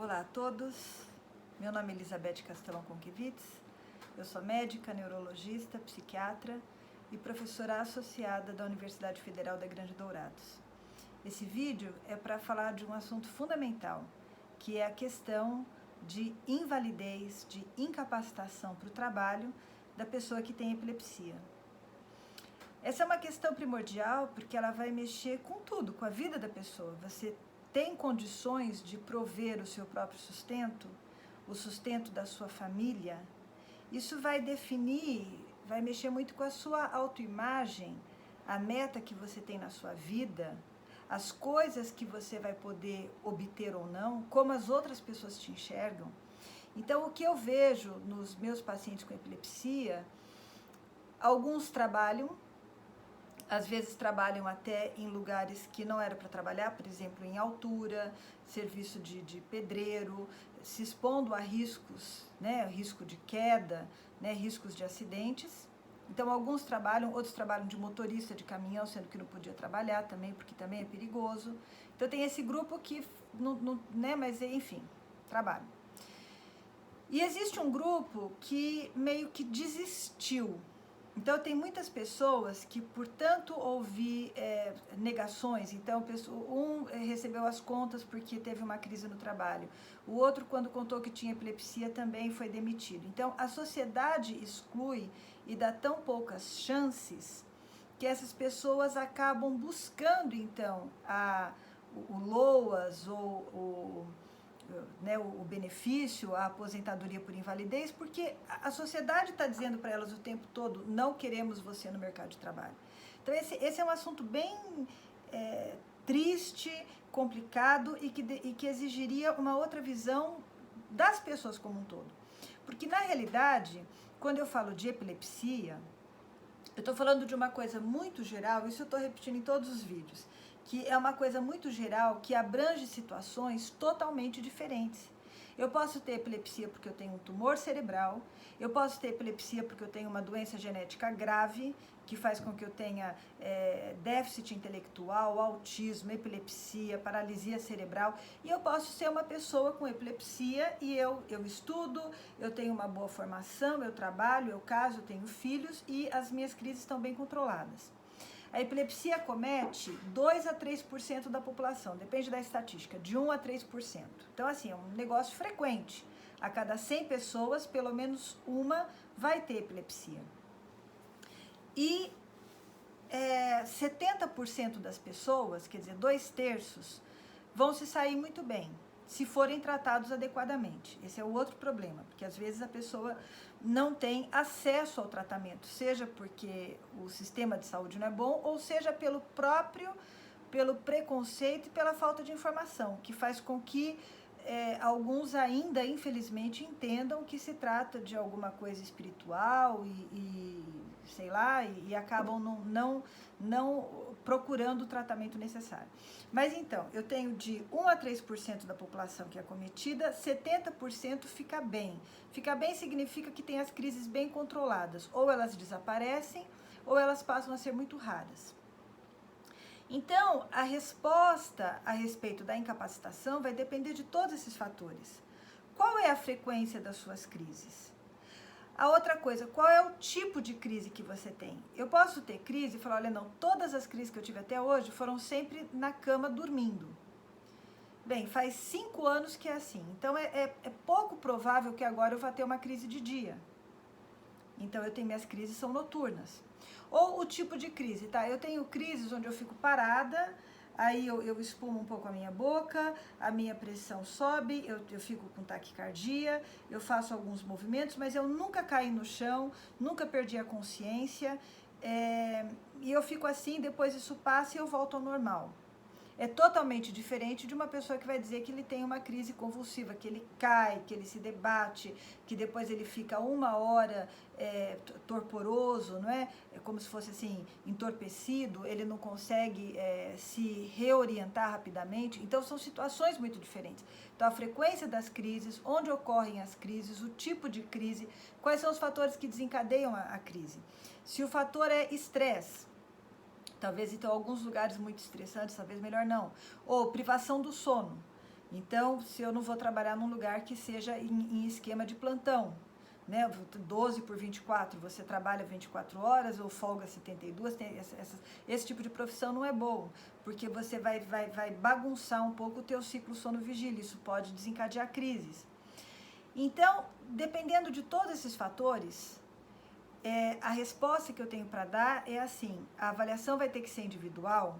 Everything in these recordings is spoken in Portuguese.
Olá a todos, meu nome é Elizabeth Castelão Conquevitz, eu sou médica, neurologista, psiquiatra e professora associada da Universidade Federal da Grande Dourados. Esse vídeo é para falar de um assunto fundamental, que é a questão de invalidez, de incapacitação para o trabalho da pessoa que tem epilepsia. Essa é uma questão primordial porque ela vai mexer com tudo, com a vida da pessoa. Você tem condições de prover o seu próprio sustento, o sustento da sua família? Isso vai definir, vai mexer muito com a sua autoimagem, a meta que você tem na sua vida, as coisas que você vai poder obter ou não, como as outras pessoas te enxergam. Então, o que eu vejo nos meus pacientes com epilepsia, alguns trabalham, às vezes trabalham até em lugares que não era para trabalhar, por exemplo, em altura, serviço de pedreiro, se expondo a riscos, né, risco de queda, né, riscos de acidentes. Então, alguns trabalham, outros trabalham de motorista de caminhão, sendo que não podia trabalhar também, porque também é perigoso. Então, tem esse grupo que, né, mas enfim, trabalha. E existe um grupo que meio que desistiu. Então, tem muitas pessoas que, por tanto ouvir negações, então, um recebeu as contas porque teve uma crise no trabalho, o outro, quando contou que tinha epilepsia, também foi demitido. Então, a sociedade exclui e dá tão poucas chances que essas pessoas acabam buscando, então, o LOAS ou né, o benefício, a aposentadoria por invalidez, porque a sociedade está dizendo para elas o tempo todo, não queremos você no mercado de trabalho. Então esse é um assunto bem triste, complicado e que exigiria uma outra visão das pessoas como um todo. Porque na realidade, quando eu falo de epilepsia, eu estou falando de uma coisa muito geral, isso eu estou repetindo em todos os vídeos, que é uma coisa muito geral que abrange situações totalmente diferentes. Eu posso ter epilepsia porque eu tenho um tumor cerebral, eu posso ter epilepsia porque eu tenho uma doença genética grave, que faz com que eu tenha déficit intelectual, autismo, epilepsia, paralisia cerebral, e eu posso ser uma pessoa com epilepsia e eu estudo, eu tenho uma boa formação, eu trabalho, eu caso, eu tenho filhos e as minhas crises estão bem controladas. A epilepsia acomete 2 a 3% da população, depende da estatística, de 1 a 3%. Então, assim, é um negócio frequente. A cada 100 pessoas, pelo menos uma vai ter epilepsia. E 70% das pessoas, quer dizer, 2/3, vão se sair muito bem, se forem tratados adequadamente. Esse é o outro problema, porque às vezes a pessoa não tem acesso ao tratamento, seja porque o sistema de saúde não é bom, ou seja pelo preconceito e pela falta de informação, que faz com que alguns ainda, infelizmente, entendam que se trata de alguma coisa espiritual sei lá, e acabam não procurando o tratamento necessário. Mas então, eu tenho de 1 a 3% da população que é acometida, 70% fica bem. Fica bem significa que tem as crises bem controladas, ou elas desaparecem, ou elas passam a ser muito raras. Então, a resposta a respeito da incapacitação vai depender de todos esses fatores. Qual é a frequência das suas crises? A outra coisa, qual é o tipo de crise que você tem? Eu posso ter crise e falar, olha, não, todas as crises que eu tive até hoje foram sempre na cama dormindo. Bem, faz 5 anos que é assim, então é pouco provável que agora eu vá ter uma crise de dia. Então, minhas crises são noturnas. Ou o tipo de crise, tá? Eu tenho crises onde eu fico parada, aí eu espumo um pouco a minha boca, a minha pressão sobe, eu fico com taquicardia, eu faço alguns movimentos, mas eu nunca caí no chão, nunca perdi a consciência, e eu fico assim, depois isso passa e eu volto ao normal. É totalmente diferente de uma pessoa que vai dizer que ele tem uma crise convulsiva, que ele cai, que ele se debate, que depois ele fica 1 hora torporoso, não é? É como se fosse assim, entorpecido, ele não consegue se reorientar rapidamente. Então, são situações muito diferentes. Então, a frequência das crises, onde ocorrem as crises, o tipo de crise, quais são os fatores que desencadeiam a crise. Se o fator é estresse, talvez então alguns lugares muito estressantes, talvez melhor não. Ou privação do sono. Então, se eu não vou trabalhar num lugar que seja em esquema de plantão, né? 12 por 24, você trabalha 24 horas ou folga 72, esse tipo de profissão não é bom, porque você vai bagunçar um pouco o teu ciclo sono-vigília, isso pode desencadear crises. Então, dependendo de todos esses fatores, a resposta que eu tenho para dar é assim: a avaliação vai ter que ser individual.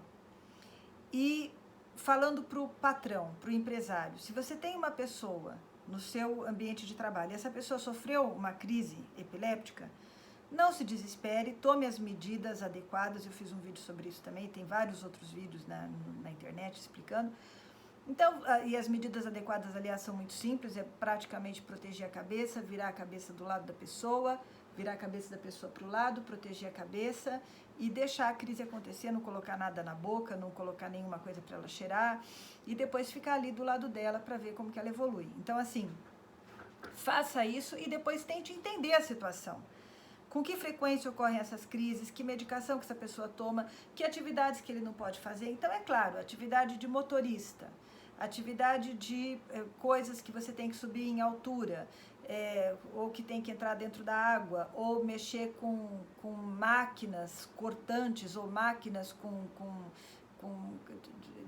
E falando para o patrão, para o empresário, se você tem uma pessoa no seu ambiente de trabalho e essa pessoa sofreu uma crise epiléptica, não se desespere, tome as medidas adequadas. Eu fiz um vídeo sobre isso também, tem vários outros vídeos na internet explicando. Então, e as medidas adequadas, aliás, são muito simples, é praticamente proteger a cabeça, virar a cabeça do lado da pessoa, virar a cabeça da pessoa para o lado, proteger a cabeça e deixar a crise acontecer, não colocar nada na boca, não colocar nenhuma coisa para ela cheirar e depois ficar ali do lado dela para ver como que ela evolui. Então, assim, faça isso e depois tente entender a situação. Com que frequência ocorrem essas crises, que medicação que essa pessoa toma, que atividades que ele não pode fazer. Então, é claro, atividade de motorista, atividade de coisas que você tem que subir em altura, ou que tem que entrar dentro da água, ou mexer com máquinas cortantes, ou máquinas com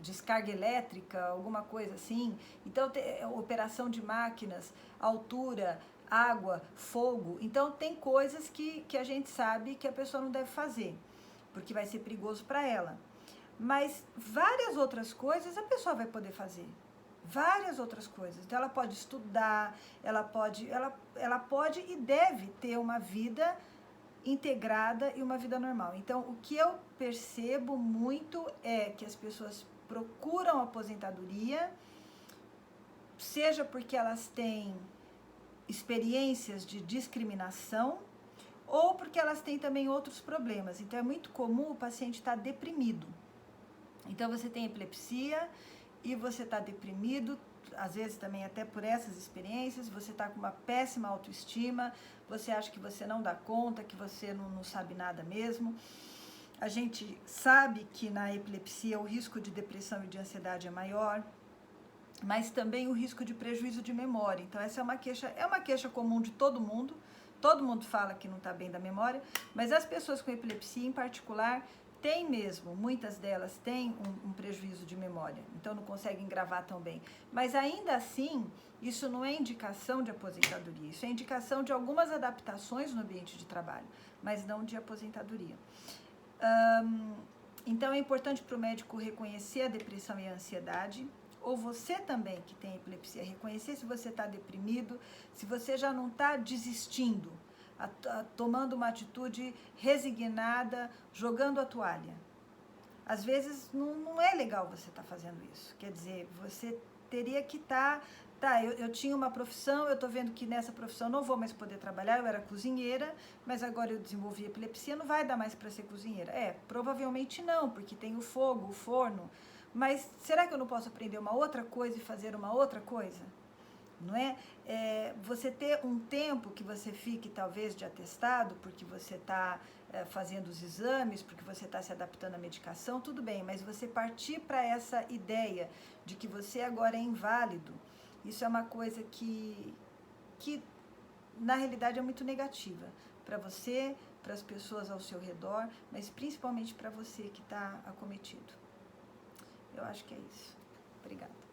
descarga elétrica, alguma coisa assim. Então, operação de máquinas, altura, água, fogo. Então, tem coisas que a gente sabe que a pessoa não deve fazer, porque vai ser perigoso para ela. Mas várias outras coisas a pessoa vai poder fazer. Várias outras coisas. Então, ela pode estudar, ela pode e deve ter uma vida integrada e uma vida normal. Então, o que eu percebo muito é que as pessoas procuram aposentadoria, seja porque elas têm experiências de discriminação ou porque elas têm também outros problemas. Então, é muito comum o paciente estar deprimido. Então, você tem epilepsia e você está deprimido, às vezes também até por essas experiências, você está com uma péssima autoestima, você acha que você não dá conta, que você não sabe nada mesmo. A gente sabe que na epilepsia o risco de depressão e de ansiedade é maior, mas também o risco de prejuízo de memória. Então, essa é uma queixa comum de todo mundo fala que não está bem da memória, mas as pessoas com epilepsia em particular tem mesmo, muitas delas têm um prejuízo de memória, então não conseguem gravar tão bem. Mas ainda assim, isso não é indicação de aposentadoria, isso é indicação de algumas adaptações no ambiente de trabalho, mas não de aposentadoria. Então é importante para o médico reconhecer a depressão e a ansiedade, ou você também que tem epilepsia, reconhecer se você está deprimido, se você já não está desistindo, tomando uma atitude resignada, jogando a toalha. Às vezes não é legal você estar fazendo isso. Quer dizer, você teria que eu tinha uma profissão, eu estou vendo que nessa profissão não vou mais poder trabalhar, eu era cozinheira, mas agora eu desenvolvi epilepsia, não vai dar mais para ser cozinheira. Provavelmente não, porque tem o fogo, o forno, mas será que eu não posso aprender uma outra coisa e fazer uma outra coisa? Não é? Você ter um tempo que você fique talvez de atestado, porque você está fazendo os exames, porque você está se adaptando à medicação, tudo bem, mas você partir para essa ideia de que você agora é inválido, isso é uma coisa que na realidade é muito negativa para você, para as pessoas ao seu redor, mas principalmente para você que está acometido. Eu acho que é isso. Obrigada.